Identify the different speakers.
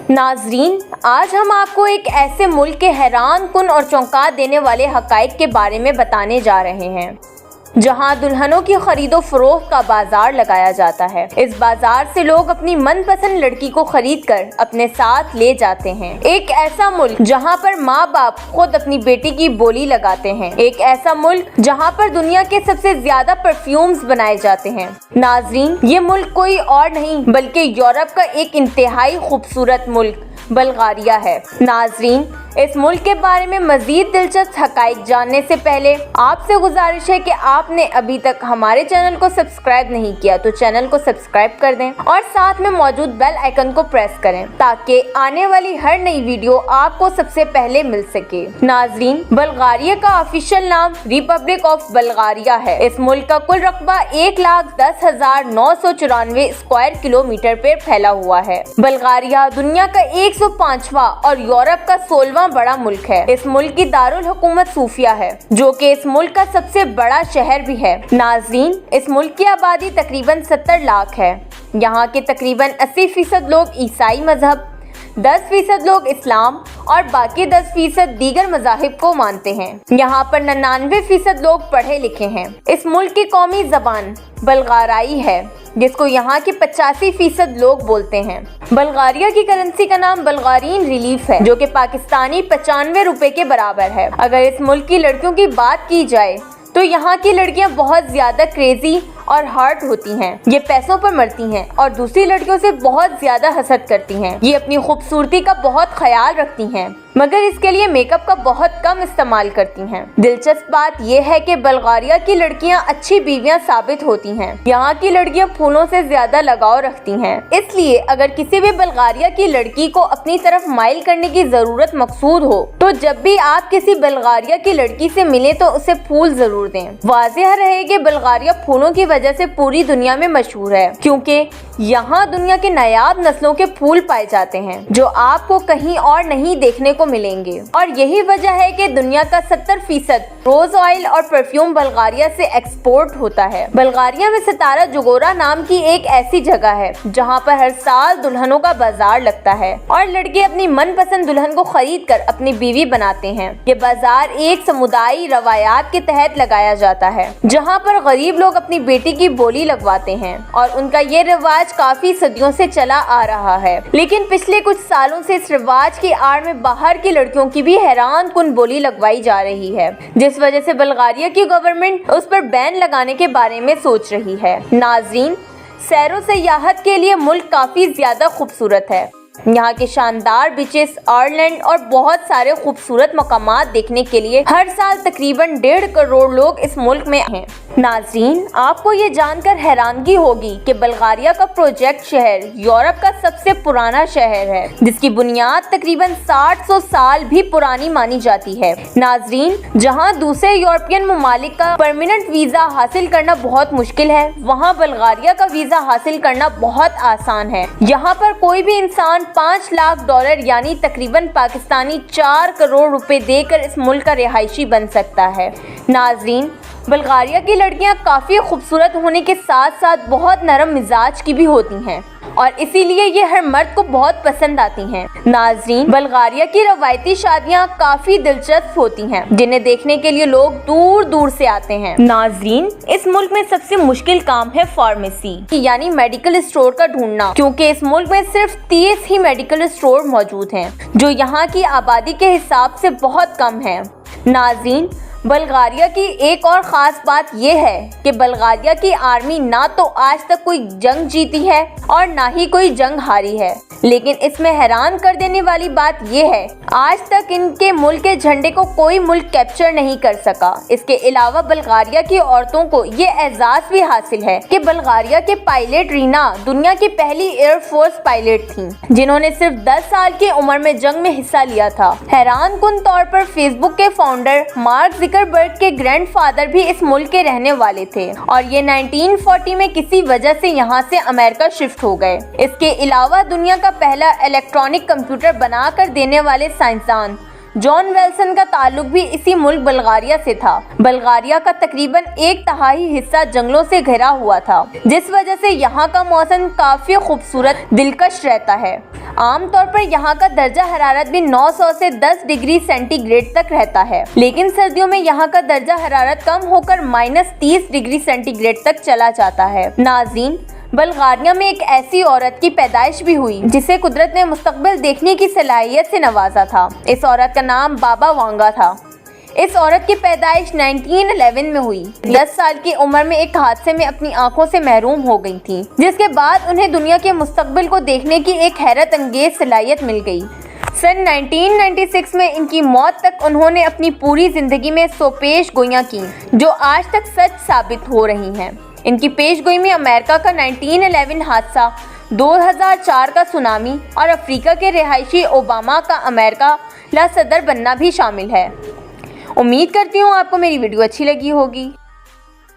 Speaker 1: नाज़रीन, आज हम आपको एक ऐसे मुल्क के हैरान कुन और चौंका देने वाले हक़ाइक़ के बारे में बताने जा रहे हैं जहां दुल्हनों की खरीदो फरोख्त का बाजार लगाया जाता है। इस बाजार से लोग अपनी मनपसंद लड़की को खरीद कर अपने साथ ले जाते हैं। एक ऐसा मुल्क जहां पर माँ बाप खुद अपनी बेटी की बोली लगाते हैं। एक ऐसा मुल्क जहां पर दुनिया के सबसे ज्यादा परफ्यूम्स बनाए जाते हैं। नाज़रीन, ये मुल्क कोई और नहीं बल्कि यूरोप का एक इंतहाई खूबसूरत मुल्क बल्गारिया है। नाज़रीन, इस मुल्क के बारे में मज़ीद दिलचस्प हक़ाइक़ जानने से पहले आपसे गुजारिश है कि आपने अभी तक हमारे चैनल को सब्सक्राइब नहीं किया तो चैनल को सब्सक्राइब कर दें और साथ में मौजूद बेल आइकन को प्रेस करें ताकि आने वाली हर नई वीडियो आपको सबसे पहले मिल सके। नाज़रीन, बल्गारिया का ऑफिशियल नाम रिपब्लिक ऑफ बल्गारिया है। इस मुल्क का कुल रकबा 1,10,994 स्क्वायर किलोमीटर पर फैला हुआ है। बल्गारिया दुनिया का 105वां और यूरोप का 16वां बड़ा मुल्क है। इस मुल्क की दारुल हुकूमत सूफिया है जो कि इस मुल्क का सबसे बड़ा शहर भी है। नाज़रीन, इस मुल्क की आबादी तकरीबन 70 लाख है। यहाँ के तकरीबन 80% लोग ईसाई मजहब, 10% लोग इस्लाम और बाकी 10% दीगर मज़ाहिब को मानते हैं। यहाँ पर 99% लोग पढ़े लिखे हैं। इस मुल्क की कौमी ज़बान बल्गाराई है जिसको यहाँ के 85% लोग बोलते हैं। बल्गारिया की करेंसी का नाम बल्गारीन रिलीफ है जो कि पाकिस्तानी 95 रुपए के बराबर है। अगर इस मुल्क की लड़कियों की बात की जाए तो यहाँ की लड़कियाँ बहुत ज़्यादा क्रेजी और हार्ट होती हैं। ये पैसों पर मरती हैं और दूसरी लड़कियों से बहुत ज़्यादा हसद करती हैं। ये अपनी खूबसूरती का बहुत ख्याल रखती हैं मगर इसके लिए मेकअप का बहुत कम इस्तेमाल करती हैं। दिलचस्प बात यह है कि बल्गारिया की लड़कियां अच्छी बीवियां साबित होती हैं। यहाँ की लड़कियां फूलों से ज्यादा लगाव रखती हैं। इसलिए अगर किसी भी बल्गारिया की लड़की को अपनी तरफ माइल करने की जरूरत मकसूद हो तो जब भी आप किसी बल्गारिया की लड़की से मिले तो उसे फूल जरूर दें। वाज़ेह रहे कि बल्गारिया फूलों की वजह से पूरी दुनिया में मशहूर है क्योंकि यहाँ दुनिया के नायाब नस्लों के फूल पाए जाते हैं जो आपको कहीं और नहीं देखने को मिलेंगे। और यही वजह है कि दुनिया का 70% रोज ऑयल और परफ्यूम बल्गारिया से एक्सपोर्ट होता है। बल्गारिया में सितारा जुगोरा नाम की एक ऐसी जगह है जहाँ पर हर साल दुल्हनों का बाजार लगता है और लड़के अपनी मनपसंद दुल्हन को खरीद कर अपनी बीवी बनाते हैं। ये बाजार एक समुदायी रवायात के तहत लगाया जाता है जहाँ पर गरीब लोग अपनी बेटी की बोली लगवाते हैं और उनका ये रिवाज काफी सदियों से चला आ रहा है। लेकिन पिछले कुछ सालों से इस रिवाज की आड़ में बाहर की लड़कियों की भी हैरान कुन बोली लगवाई जा रही है जिस वजह से बल्गारिया की गवर्नमेंट उस पर बैन लगाने के बारे में सोच रही है। नाज़रीन, सैरो सयाहत के लिए मुल्क काफी ज्यादा खूबसूरत है। यहाँ के शानदार बीचेस, आइलैंड और बहुत सारे खूबसूरत मकामात देखने के लिए हर साल तकरीबन 1.5 करोड़ लोग इस मुल्क में हैं। नाज़रीन, आपको ये जानकर हैरानगी होगी कि बल्गारिया का प्रोजेक्ट शहर यूरोप का सबसे पुराना शहर है जिसकी बुनियाद तकरीबन 700 साल भी पुरानी मानी जाती है। नाज़रीन, जहाँ दूसरे यूरोपियन ममालिक का परमानेंट वीज़ा हासिल करना बहुत मुश्किल है वहाँ बल्गारिया का वीज़ा हासिल करना बहुत आसान है। यहाँ पर कोई भी इंसान $5 लाख यानी तकरीबन पाकिस्तानी 4 करोड़ रुपए देकर इस मुल्क का रिहायशी बन सकता है। नाज़रीन, बल्गारिया की लड़कियां काफ़ी खूबसूरत होने के साथ साथ बहुत नरम मिजाज की भी होती हैं और इसीलिए ये हर मर्द को बहुत पसंद आती हैं। नाज़रीन, बल्गारिया की रवायती शादियाँ काफ़ी दिलचस्प होती हैं जिन्हें देखने के लिए लोग दूर दूर से आते हैं। नाज़रीन, इस मुल्क में सबसे मुश्किल काम है फार्मेसी यानी मेडिकल स्टोर का ढूंढना क्योंकि इस मुल्क में सिर्फ 30 ही मेडिकल स्टोर मौजूद हैं जो यहाँ की आबादी के हिसाब से बहुत कम है। नाज़रीन, बल्गारिया की एक और ख़ास बात यह है कि बल्गारिया की आर्मी ना तो आज तक कोई जंग जीती है और ना ही कोई जंग हारी है। लेकिन इसमें हैरान कर देने वाली बात यह है आज तक इनके मुल्क के झंडे को कोई मुल्क कैप्चर नहीं कर सका। इसके अलावा बल्गारिया की औरतों को ये एजाज़ भी हासिल है कि बल्गारिया के पायलट रीना दुनिया की पहली एयरफोर्स पायलट थी जिन्होंने सिर्फ 10 साल की उम्र में जंग में हिस्सा लिया था। हैरान कुन तौर पर फेसबुक के फाउंडर मार्क ज़करबर्ग के ग्रैंडफादर भी इस मुल्क के रहने वाले थे और ये 1940 में किसी वजह से यहाँ से अमेरिका शिफ्ट हो गए। इसके अलावा दुनिया का पहला इलेक्ट्रॉनिक कंप्यूटर बनाकर देने वाले साइंसदान जॉन वेल्सन का ताल्लुक भी इसी मुल्क बल्गारिया से था। बल्गारिया का तकरीबन 1/3 हिस्सा जंगलों से घिरा हुआ था, जिस वजह से यहाँ का मौसम काफी खूबसूरत दिलकश रहता है। आमतौर पर यहाँ का दर्जा हरारत भी 900 से 10 डिग्री सेंटीग्रेड तक रहता है, लेकिन सर्दियों में यहाँ का दर्जा हरारत कम होकर -30 डिग्री सेंटीग्रेड तक चला जाता है। नाज़रीन, बल्गारिया में एक ऐसी औरत की पैदाइश भी हुई जिसे कुदरत ने मुस्तकबिल देखने की सलाहियत से नवाजा था। इस औरत का नाम बाबा वांगा था। इस औरत की पैदाइश 1911 में हुई। 10 साल की उम्र में एक हादसे में अपनी आंखों से महरूम हो गई थी, जिसके बाद उन्हें दुनिया के मुस्तकबिल को देखने की एक हैरत अंगेज सलाहियत मिल गई। सन 1996 में इनकी मौत तक उन्होंने अपनी पूरी जिंदगी में 100 पेश गोइयां की, जो आज तक सच साबित हो रही हैं। इनकी पेश गोई में अमेरिका का 1911 हादसा, 2004 का सुनामी और अफ्रीका के रिहायशी ओबामा का अमेरिका ला सदर बनना भी शामिल है। उम्मीद करती हूँ आपको मेरी वीडियो अच्छी लगी होगी।